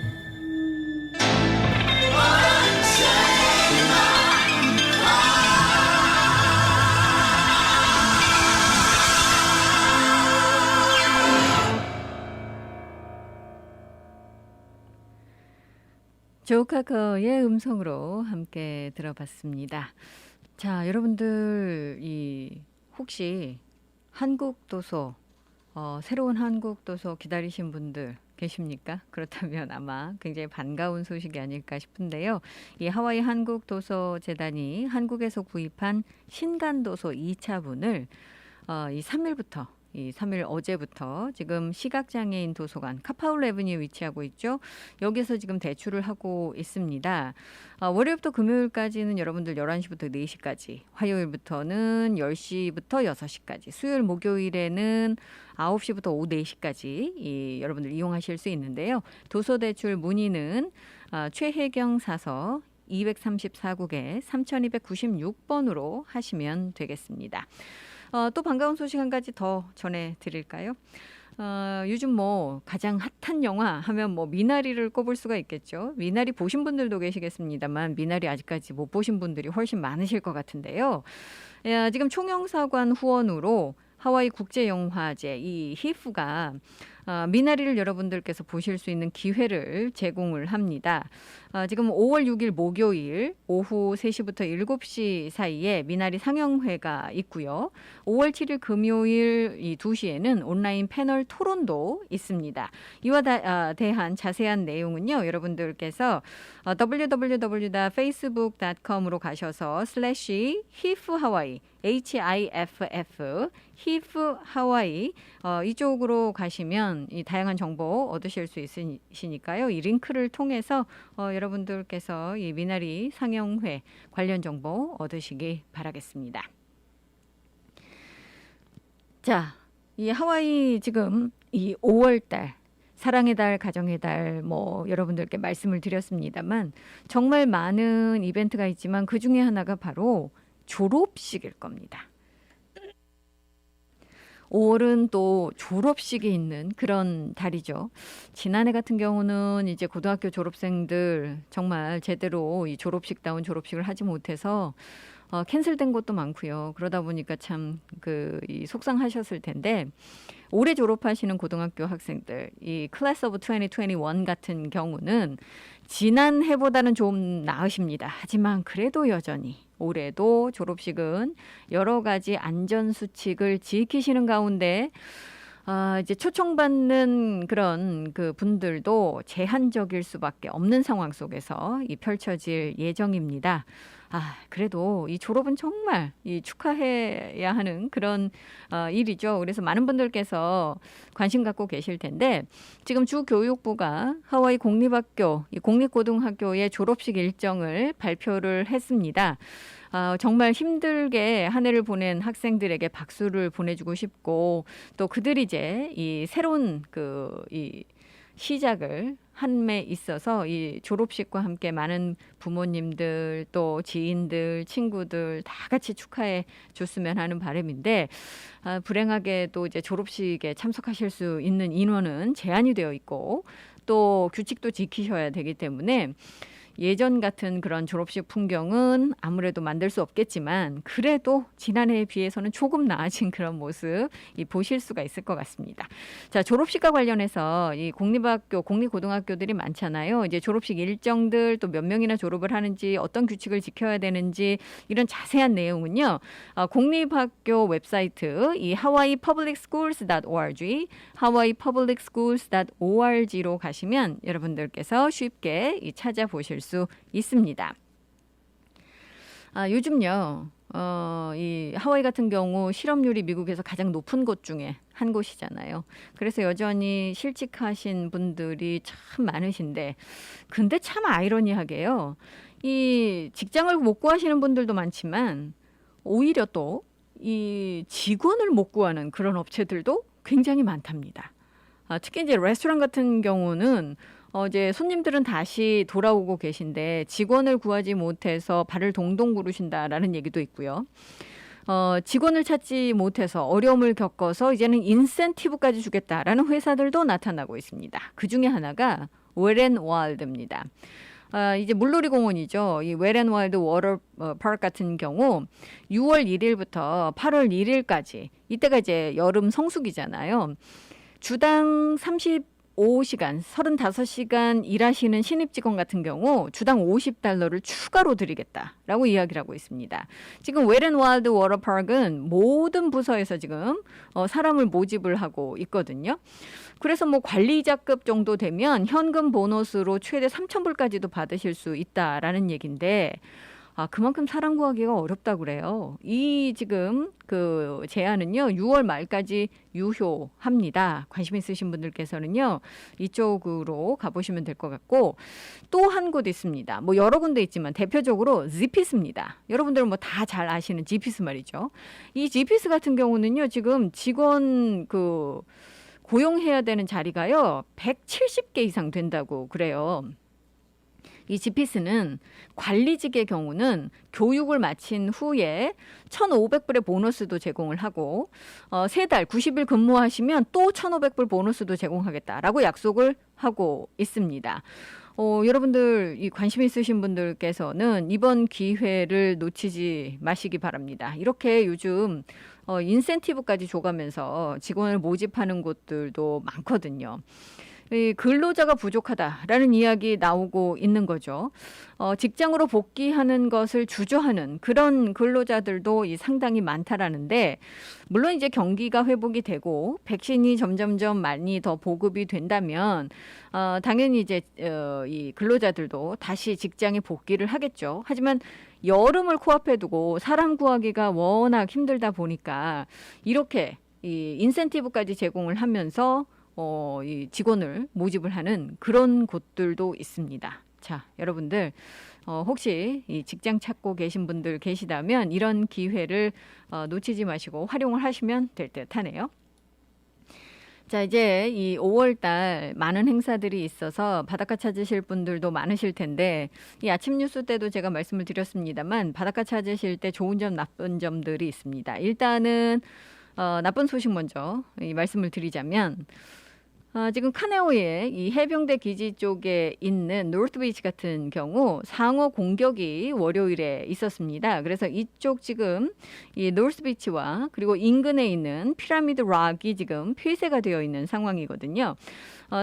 조카커의 음성으로 함께 들어봤습니다. 자, 여러분들 혹시 한국 도서 새로운 한국 도서 기다리신 분들 계십니까? 그렇다면 아마 굉장히 반가운 소식이 아닐까 싶은데요. 이 하와이 한국 도서 재단이 한국에서 구입한 신간 도서 2차분을 이 3일부터 이 3일 어제부터 지금 시각장애인 도서관 카파울 에브뉴에 위치하고 있죠. 여기서 지금 대출을 하고 있습니다. 월요일부터 금요일까지는 여러분들 11시부터 4시까지, 화요일부터는 10시부터 6시까지, 수요일 목요일에는 9시부터 오후 4시까지 여러분들 이용하실 수 있는데요. 도서대출 문의는 최혜경 사서 234국에 3296번으로 하시면 되겠습니다. 또 반가운 소식 한 가지 더 전해드릴까요? 요즘 가장 핫한 영화 하면 미나리를 꼽을 수가 있겠죠. 미나리 보신 분들도 계시겠습니다만 미나리 아직까지 못 보신 분들이 훨씬 많으실 것 같은데요. 지금 총영사관 후원으로 하와이 국제영화제 이 히프가 미나리를 여러분들께서 보실 수 있는 기회를 제공을 합니다. 지금 5월 6일 목요일 오후 3시부터 7시 사이에 미나리 상영회가 있고요. 5월 7일 금요일 이 2시에는 온라인 패널 토론도 있습니다. 이와 대한 자세한 내용은요. 여러분들께서 www.facebook.com으로 가셔서 /hifhawaii HIFF 히프 하와이 이쪽으로 가시면 보시면 이 다양한 정보 얻으실 수 있으시니까요. 이 링크를 통해서 여러분들께서 이 미나리 상영회 관련 정보 얻으시기 바라겠습니다. 자, 이 하와이 지금 이 5월달 사랑의 달, 가정의 달, 여러분들께 말씀을 드렸습니다만 정말 많은 이벤트가 있지만 그 중에 하나가 바로 졸업식일 겁니다. 5월은 또 졸업식이 있는 그런 달이죠. 지난해 같은 경우는 이제 고등학교 졸업생들 정말 제대로 이 졸업식다운 졸업식을 하지 못해서 캔슬된 곳도 많고요. 그러다 보니까 참 이 속상하셨을 텐데 올해 졸업하시는 고등학교 학생들 이 클래스 오브 2021 같은 경우는 지난해보다는 좀 나으십니다. 하지만 그래도 여전히 올해도 졸업식은 여러 가지 안전 수칙을 지키시는 가운데 이제 초청받는 그런 그 분들도 제한적일 수밖에 없는 상황 속에서 펼쳐질 예정입니다. 그래도 이 졸업은 정말 축하해야 하는 그런 일이죠. 그래서 많은 분들께서 관심 갖고 계실 텐데 지금 주교육부가 하와이 공립학교, 공립고등학교의 졸업식 일정을 발표를 했습니다. 정말 힘들게 한 해를 보낸 학생들에게 박수를 보내주고 싶고 또 그들이 이제 이 새로운 이 시작을 함에 있어서 이 졸업식과 함께 많은 부모님들 또 지인들 친구들 다 같이 축하해 줬으면 하는 바람인데 불행하게도 이제 졸업식에 참석하실 수 있는 인원은 제한이 되어 있고 또 규칙도 지키셔야 되기 때문에 예전 같은 그런 졸업식 풍경은 아무래도 만들 수 없겠지만 그래도 지난해에 비해서는 조금 나아진 그런 모습 보실 수가 있을 것 같습니다. 자, 졸업식과 관련해서 이 공립학교, 공립고등학교들이 많잖아요. 이제 졸업식 일정들 또 몇 명이나 졸업을 하는지 어떤 규칙을 지켜야 되는지 이런 자세한 내용은요. 공립학교 웹사이트 이 hawaiipublicschools.org hawaiipublicschools.org로 가시면 여러분들께서 쉽게 찾아보실 수 있습니다. 요즘요, 이 하와이 같은 경우 실업률이 미국에서 가장 높은 곳 중에 한 곳이잖아요. 그래서 여전히 실직하신 분들이 참 많으신데, 근데 참 아이러니하게요, 이 직장을 못 구하시는 분들도 많지만 오히려 또 이 직원을 못 구하는 그런 업체들도 굉장히 많답니다. 특히 이제 레스토랑 같은 경우는 이제 손님들은 다시 돌아오고 계신데 직원을 구하지 못해서 발을 동동 구르신다라는 얘기도 있고요. 직원을 찾지 못해서 어려움을 겪어서 이제는 인센티브까지 주겠다라는 회사들도 나타나고 있습니다. 그 중에 하나가 웨렌와일드입니다. 이제 물놀이 공원이죠. 이 웨렌와일드 워터 파크 같은 경우 6월 1일부터 8월 1일까지 이때가 이제 여름 성수기잖아요. 주당 35시간, 35시간 일하시는 신입 직원 같은 경우 주당 $50를 추가로 드리겠다라고 이야기를 하고 있습니다. 지금 웨렌와일드 워터파크는 모든 부서에서 지금 사람을 모집을 하고 있거든요. 그래서 관리자급 정도 되면 현금 보너스로 최대 3,000불까지도 받으실 수 있다라는 얘기인데 그만큼 사람 구하기가 어렵다고 그래요. 이 지금 그 제안은요 6월 말까지 유효합니다. 관심 있으신 분들께서는요 이쪽으로 가보시면 될 것 같고 또 한 곳 있습니다. 여러 군데 있지만 대표적으로 지피스입니다. 여러분들은 다 잘 아시는 지피스 말이죠. 이 지피스 같은 경우는요 지금 직원 고용해야 되는 자리가요 170개 이상 된다고 그래요. 이 지피스는 관리직의 경우는 교육을 마친 후에 1,500불의 보너스도 제공을 하고 3달 90일 근무하시면 또 1,500불 보너스도 제공하겠다라고 약속을 하고 있습니다. 여러분들 이 관심 있으신 분들께서는 이번 기회를 놓치지 마시기 바랍니다. 이렇게 요즘 인센티브까지 줘가면서 직원을 모집하는 곳들도 많거든요. 이 근로자가 부족하다라는 이야기 나오고 있는 거죠. 직장으로 복귀하는 것을 주저하는 그런 근로자들도 상당히 많다라는데 물론 이제 경기가 회복이 되고 백신이 점점점 많이 더 보급이 된다면 당연히 이제 이 근로자들도 다시 직장에 복귀를 하겠죠. 하지만 여름을 코앞에 두고 사람 구하기가 워낙 힘들다 보니까 이렇게 이 인센티브까지 제공을 하면서 이 직원을 모집을 하는 그런 곳들도 있습니다. 자, 여러분들 혹시 이 직장 찾고 계신 분들 계시다면 이런 기회를 놓치지 마시고 활용을 하시면 될 듯 하네요. 자, 이제 이 5월 달 많은 행사들이 있어서 바닷가 찾으실 분들도 많으실 텐데 이 아침 뉴스 때도 제가 말씀을 드렸습니다만 바닷가 찾으실 때 좋은 점 나쁜 점들이 있습니다. 일단은 나쁜 소식 먼저 이 말씀을 드리자면 지금 카네오의 이 해병대 기지 쪽에 있는 노스비치 같은 경우 상어 공격이 월요일에 있었습니다. 그래서 이쪽 지금 이 노스비치와 그리고 인근에 있는 피라미드 락이 지금 폐쇄가 되어 있는 상황이거든요.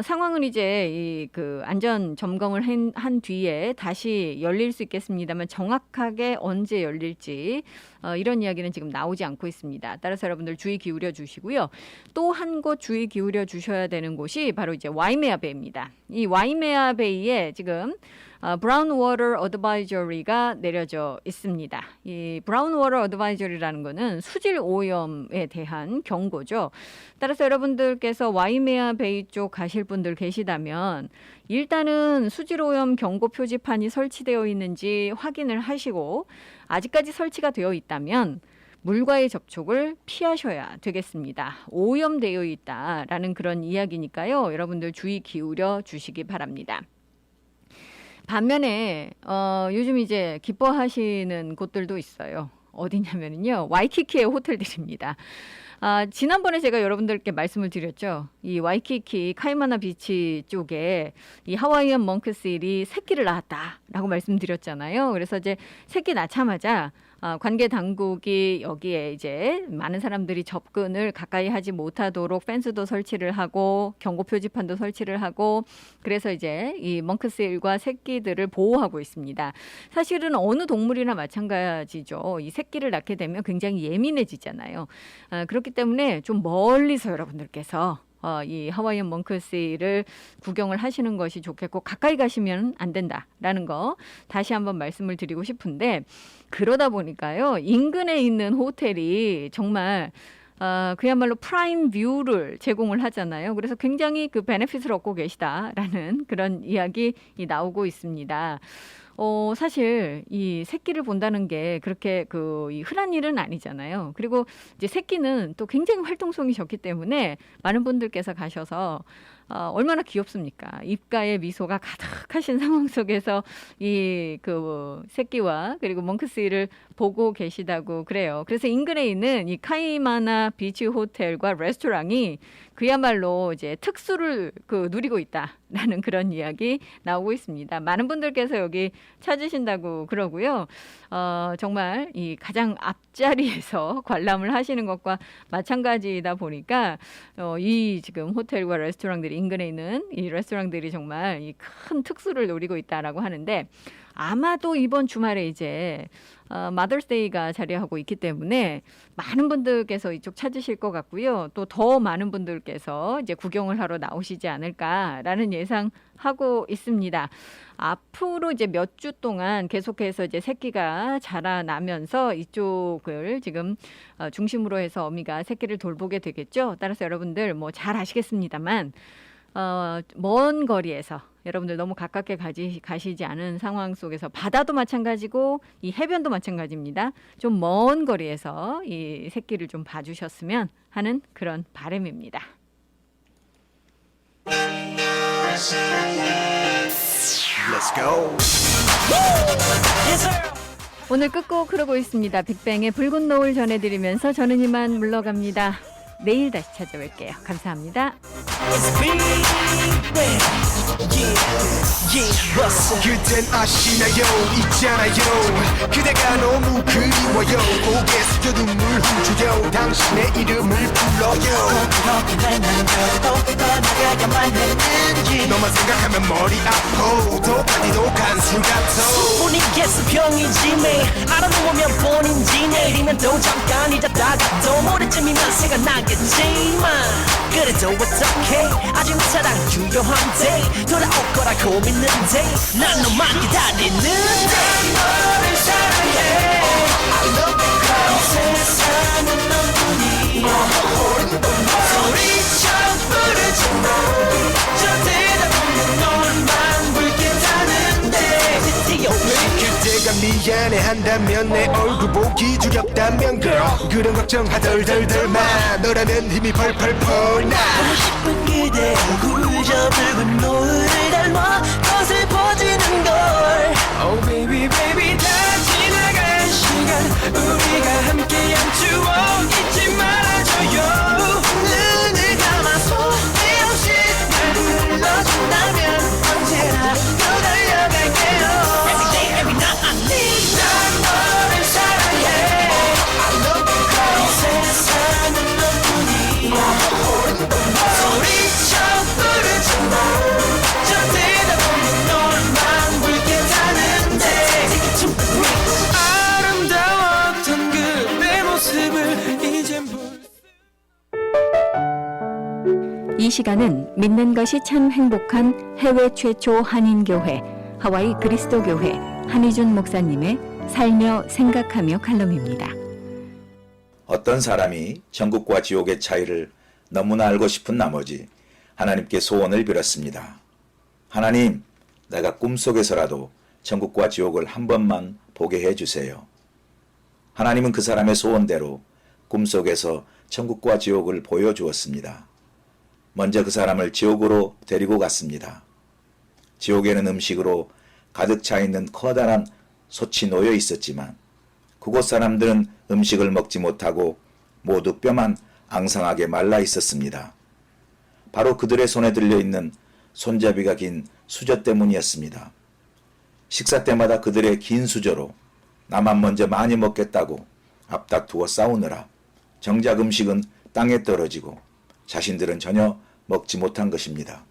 상황은 이제 이 그 안전 점검을 한 뒤에 다시 열릴 수 있겠습니다만 정확하게 언제 열릴지 이런 이야기는 지금 나오지 않고 있습니다. 따라서 여러분들 주의 기울여 주시고요. 또 한 곳 주의 기울여 주셔야 되는 곳이 바로 이제 와이메아 베이입니다. 이 와이메아 베이에 지금 브라운 워터 어드바이저리가 내려져 있습니다. 이 브라운 워터 어드바이저리라는 거는 수질 오염에 대한 경고죠. 따라서 여러분들께서 와이메아 베이 쪽 가실 분들 계시다면 일단은 수질 오염 경고 표지판이 설치되어 있는지 확인을 하시고 아직까지 설치가 되어 있다면 물과의 접촉을 피하셔야 되겠습니다. 오염되어 있다라는 그런 이야기니까요. 여러분들 주의 기울여 주시기 바랍니다. 반면에 요즘 이제 기뻐하시는 곳들도 있어요. 어디냐면요. 와이키키의 호텔들입니다. 지난번에 제가 여러분들께 말씀을 드렸죠. 이 와이키키 카이마나 비치 쪽에 이 하와이안 멍크실이 새끼를 낳았다라고 말씀드렸잖아요. 그래서 이제 새끼 낳자마자 관계 당국이 여기에 이제 많은 사람들이 접근을 가까이 하지 못하도록 펜스도 설치를 하고 경고 표지판도 설치를 하고 그래서 이제 이 멍크실과 새끼들을 보호하고 있습니다. 사실은 어느 동물이나 마찬가지죠. 이 새끼를 낳게 되면 굉장히 예민해지잖아요. 그렇기 때문에 좀 멀리서 여러분들께서 이 하와이안 멍크실을 구경을 하시는 것이 좋겠고 가까이 가시면 안 된다라는 거 다시 한번 말씀을 드리고 싶은데 그러다 보니까요. 인근에 있는 호텔이 정말 그야말로 프라임 뷰를 제공을 하잖아요. 그래서 굉장히 그 베네핏을 얻고 계시다라는 그런 이야기 나오고 있습니다. 사실 이 새끼를 본다는 게 그렇게 이 흔한 일은 아니잖아요. 그리고 이제 새끼는 또 굉장히 활동성이 적기 때문에 많은 분들께서 가셔서 얼마나 귀엽습니까? 입가에 미소가 가득하신 상황 속에서 이 새끼와 그리고 멍크실을 보고 계시다고 그래요. 그래서 인근에 있는 이 카이마나 비치 호텔과 레스토랑이 그야말로 이제 특수를 누리고 있다라는 그런 이야기 나오고 있습니다. 많은 분들께서 여기 찾으신다고 그러고요. 정말 이 가장 앞자리에서 관람을 하시는 것과 마찬가지다 보니까 이 지금 호텔과 레스토랑들이 인근에 있는 이 레스토랑들이 정말 이 큰 특수를 노리고 있다라고 하는데 아마도 이번 주말에 이제 마더스데이가 자리하고 있기 때문에 많은 분들께서 이쪽 찾으실 것 같고요. 또 더 많은 분들께서 이제 구경을 하러 나오시지 않을까라는 예상하고 있습니다. 앞으로 이제 몇 주 동안 계속해서 이제 새끼가 자라나면서 이쪽을 지금 중심으로 해서 어미가 새끼를 돌보게 되겠죠. 따라서 여러분들 뭐 잘 아시겠습니다만 먼 거리에서 여러분들 너무 가깝게 가시지 않은 상황 속에서 바다도 마찬가지고 이 해변도 마찬가지입니다. 좀 먼 거리에서 이 새끼를 좀 봐주셨으면 하는 그런 바람입니다. Let's go. 오늘 끝곡 흐르고 있습니다. 빅뱅의 붉은 노을 전해드리면서 저는 이만 물러갑니다. 내일 다시 찾아올게요. 감사합니다. 그댄 아시나요 있잖아요 그대가 너무 그리워요 고개 숙여 눈물 훔쳐요 당신의 이름을 불러요 너만 생각하면 머리 아파 도가니도 간술 같아 분위기에서 병이지 매일 알아놓으면 본인지 내일이면 또 잠깐 잊었다가 또 모레쯤이면 생각나겠지만 그래도 어떡해 아직 사랑 유효한데 돌아올 거라고 믿는데 난 너만 기다리는데 너를 사랑해 I love you girl 세상은 너뿐이야 소리쳐 부르지 마 연애한다면 내 얼굴 보기 두렵다면 girl 그런 걱정 하덜덜덜 마 너라면 힘이 펄펄 나 보고 싶은 그대 얼굴 저 붉은 노을을 닮아 거슬 퍼지는 걸 Oh baby baby 다 지나간 시간 우리가 함께한 추억 잊지 말아줘요 눈을 감아서 내없이 날 불러준다면 언제나 더 달려갈게요 Every day every night I need 난 너를 사랑해 I love you girl 이 세상은 너뿐이야 소리쳐 부르지마 저 대답없는 너만 붉게 타는데 아름다웠던 그대 모습을 이젠 볼 이 시간은 믿는 것이 참 행복한 해외 최초 한인교회 하와이 그리스도교회 한희준 목사님의 살며 생각하며 칼럼입니다. 어떤 사람이 천국과 지옥의 차이를 너무나 알고 싶은 나머지 하나님께 소원을 빌었습니다. 하나님, 내가 꿈속에서라도 천국과 지옥을 한 번만 보게 해주세요. 하나님은 그 사람의 소원대로 꿈속에서 천국과 지옥을 보여주었습니다. 먼저 그 사람을 지옥으로 데리고 갔습니다. 지옥에는 음식으로 가득 차 있는 커다란 솥이 놓여 있었지만 그곳 사람들은 음식을 먹지 못하고 모두 뼈만 앙상하게 말라 있었습니다. 바로 그들의 손에 들려있는 손잡이가 긴 수저 때문이었습니다. 식사 때마다 그들의 긴 수저로 나만 먼저 많이 먹겠다고 앞다투어 싸우느라 정작 음식은 땅에 떨어지고 자신들은 전혀 먹지 못한 것입니다.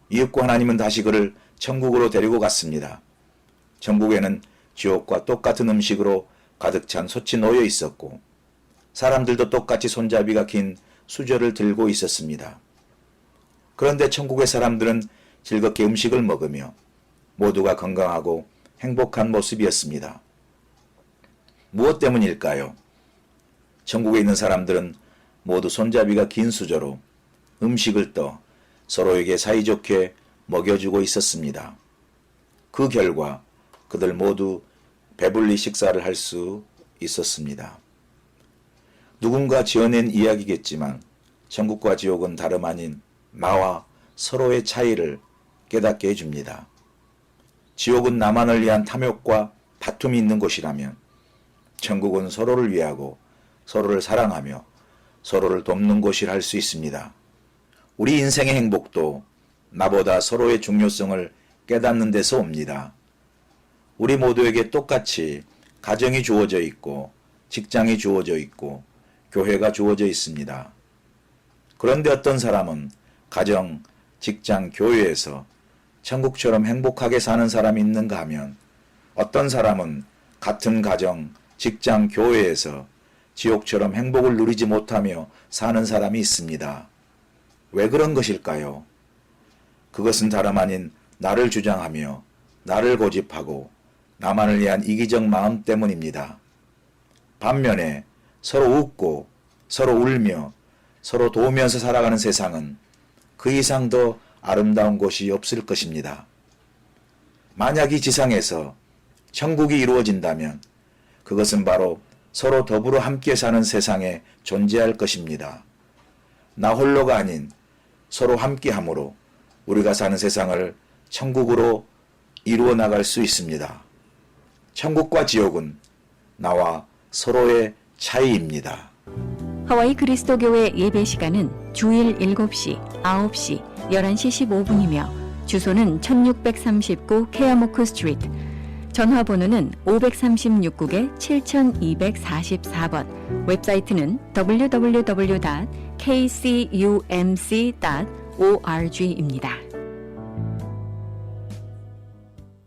이윽고 하나님은 다시 그를 천국으로 데리고 갔습니다. 천국에는 지옥과 똑같은 음식으로 가득 찬 솥이 놓여 있었고 사람들도 똑같이 손잡이가 긴 수저를 들고 있었습니다. 그런데 천국의 사람들은 즐겁게 음식을 먹으며 모두가 건강하고 행복한 모습이었습니다. 무엇 때문일까요? 천국에 있는 사람들은 모두 손잡이가 긴 수저로 음식을 떠 서로에게 사이좋게 먹여주고 있었습니다. 그 결과 그들 모두 배불리 식사를 할 수 있었습니다. 누군가 지어낸 이야기겠지만 천국과 지옥은 다름 아닌 나와 서로의 차이를 깨닫게 해줍니다. 지옥은 나만을 위한 탐욕과 다툼이 있는 곳이라면 천국은 서로를 위하고 서로를 사랑하며 서로를 돕는 곳이라 할 수 있습니다. 우리 인생의 행복도 나보다 서로의 중요성을 깨닫는 데서 옵니다. 우리 모두에게 똑같이 가정이 주어져 있고 직장이 주어져 있고 교회가 주어져 있습니다. 그런데 어떤 사람은 가정, 직장, 교회에서 천국처럼 행복하게 사는 사람이 있는가 하면 어떤 사람은 같은 가정, 직장, 교회에서 지옥처럼 행복을 누리지 못하며 사는 사람이 있습니다. 왜 그런 것일까요? 그것은 다름 아닌 나를 주장하며 나를 고집하고 나만을 위한 이기적 마음 때문입니다. 반면에 서로 웃고 서로 울며 서로 도우면서 살아가는 세상은 그 이상 더 아름다운 곳이 없을 것입니다. 만약 이 지상에서 천국이 이루어진다면 그것은 바로 서로 더불어 함께 사는 세상에 존재할 것입니다. 나 홀로가 아닌 서로 함께함으로 우리가 사는 세상을 천국으로 이루어 나갈 수 있습니다. 천국과 지옥은 나와 서로의 차이입니다. 하와이 그리스도교회 예배 시간은 주일 7시, 9시, 11시 15분이며 주소는 1639 케아모크 스트리트, 전화번호는 536국에 7244번, 웹사이트는 www.kcumc.org입니다.